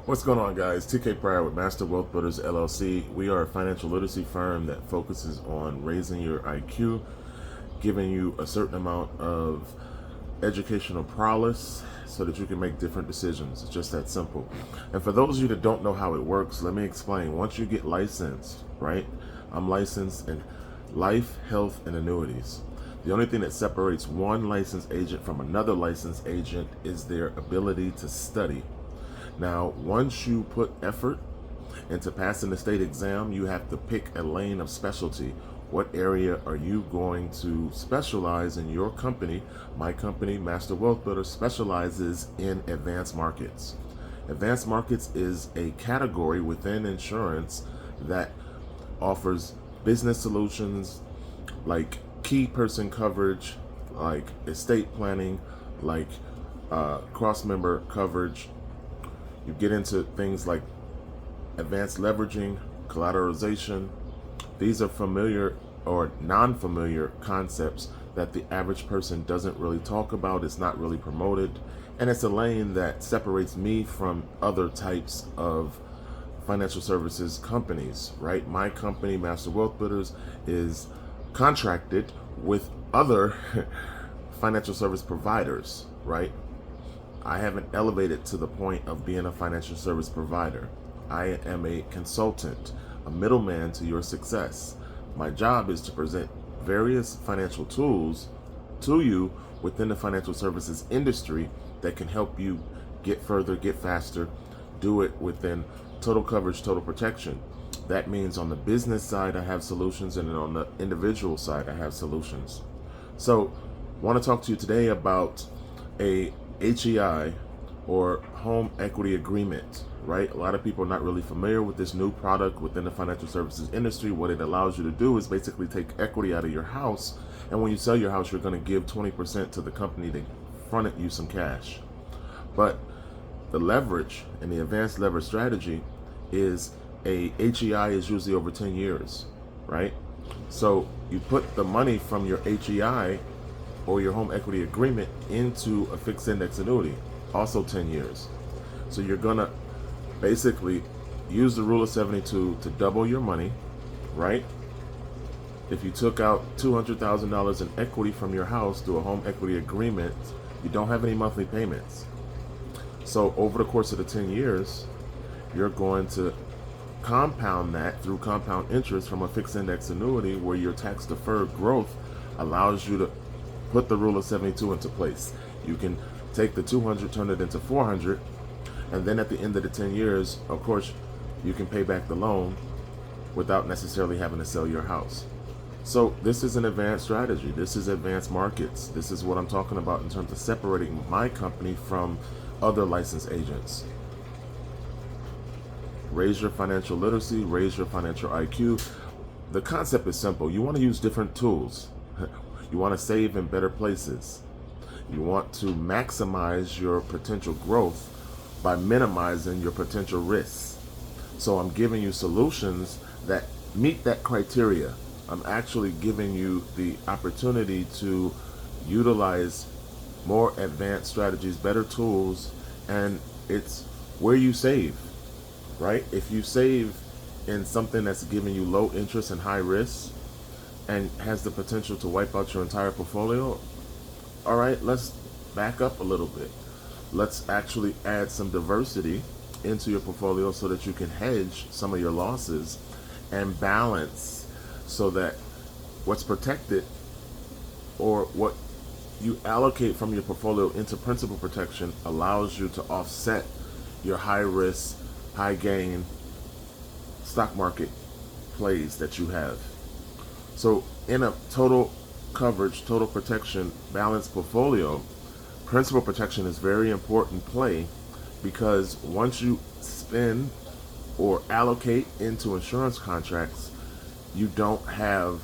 What's going on, guys? TK Pryor with Master Wealth Builders LLC. We are a financial literacy firm that focuses on raising your IQ, giving you a certain amount of educational prowess so that you can make different decisions. It's just that simple. And for those of you that don't know how it works, let me explain. Once you get licensed, right? I'm licensed in life, health, and annuities. The only thing that separates one licensed agent from another licensed agent is their ability to study. Now, once you put effort into passing the state exam, you have to pick a lane of specialty. What area are you going to specialize in? Your company, my company, Master Wealth Builder, specializes in advanced markets. Advanced markets is a category within insurance that offers business solutions like key person coverage, like estate planning, like cross-member coverage. You get into things like advanced leveraging, collateralization. These are familiar or non-familiar concepts that the average person doesn't really talk about. It's not really promoted. And it's a lane that separates me from other types of financial services companies, right? My company, Master Wealth Builders, is contracted with other financial service providers, right? I haven't elevated to the point of being a financial service provider. I am a consultant, a middleman to your success. My job is to present various financial tools to you within the financial services industry that can help you get further, get faster, do it within total coverage, total protection. That means on the business side, I have solutions, and then on the individual side, I have solutions. So I want to talk to you today about a HEI, or home equity agreement, right? A lot of people are not really familiar with this new product within the financial services industry. What it allows you to do is basically take equity out of your house, and when you sell your house, you're going to give 20% to the company that fronted you some cash. But the leverage and the advanced leverage strategy is a HEI is usually over 10 years, right? So you put the money from your HEI or your home equity agreement into a fixed index annuity, also 10 years. So you're gonna basically use the rule of 72 to double your money, right? If you took out $200,000 in equity from your house through a home equity agreement, you don't have any monthly payments. So over the course of the 10 years, you're going to compound that through compound interest from a fixed index annuity, where your tax deferred growth allows you to put the rule of 72 into place. You can take the 200, turn it into 400, and then at the end of the 10 years, of course, you can pay back the loan without necessarily having to sell your house. So this is an advanced strategy. This is advanced markets. This is what I'm talking about in terms of separating my company from other licensed agents. Raise your financial literacy, raise your financial IQ. The concept is simple. You want to use different tools. You want to save in better places. You want to maximize your potential growth by minimizing your potential risks. So I'm giving you solutions that meet that criteria. I'm actually giving you the opportunity to utilize more advanced strategies, better tools, and it's where you save, right? If you save in something that's giving you low interest and high risk and has the potential to wipe out your entire portfolio, all right, let's back up a little bit. Let's actually add some diversity into your portfolio so that you can hedge some of your losses and balance, so that what's protected or what you allocate from your portfolio into principal protection allows you to offset your high risk, high gain stock market plays that you have. So in a total coverage, total protection, balanced portfolio, principal protection is very important play, because once you spend or allocate into insurance contracts, you don't have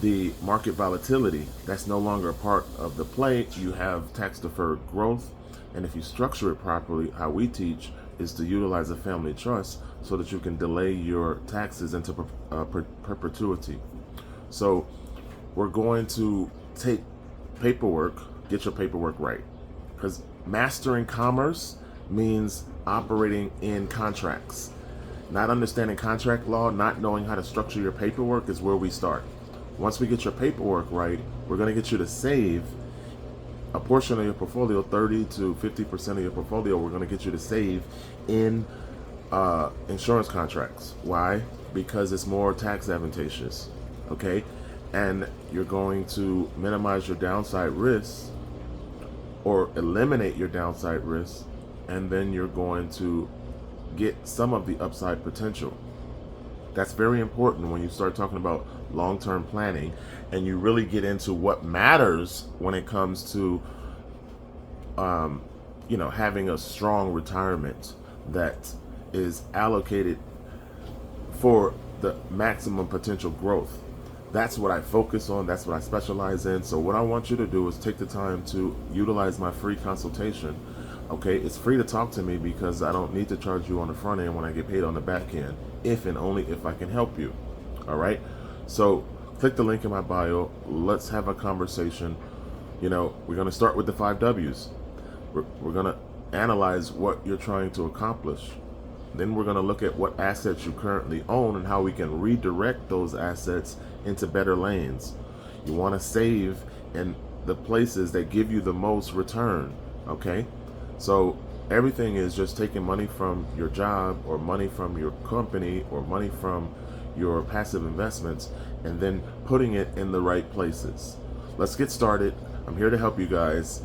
the market volatility. That's no longer a part of the play. You have tax deferred growth, and if you structure it properly, how we teach is to utilize a family trust so that you can delay your taxes into perpetuity. So we're going to take paperwork, get your paperwork right, because mastering commerce means operating in contracts. Not understanding contract law, not knowing how to structure your paperwork is where we start. Once we get your paperwork right, we're going to get you to save a portion of your portfolio, 30 to 50% of your portfolio. We're going to get you to save in insurance contracts. Why? Because it's more tax advantageous. Okay, and you're going to minimize your downside risks or eliminate your downside risks, and then you're going to get some of the upside potential. That's very important when you start talking about long-term planning and you really get into what matters when it comes to having a strong retirement that is allocated for the maximum potential growth. That's what I focus on. That's what I specialize in. So what I want you to do is take the time to utilize my free consultation. Okay, it's free to talk to me because I don't need to charge you on the front end when I get paid on the back end, if and only if I can help you. All right, so click the link in my bio. Let's have a conversation. We're going to start with the 5 W's. We're going to analyze what you're trying to accomplish. Then we're going to look at what assets you currently own and how we can redirect those assets into better lanes. You want to save in the places that give you the most return. Okay, so everything is just taking money from your job or money from your company or money from your passive investments and then putting it in the right places. Let's get started. I'm here to help you guys.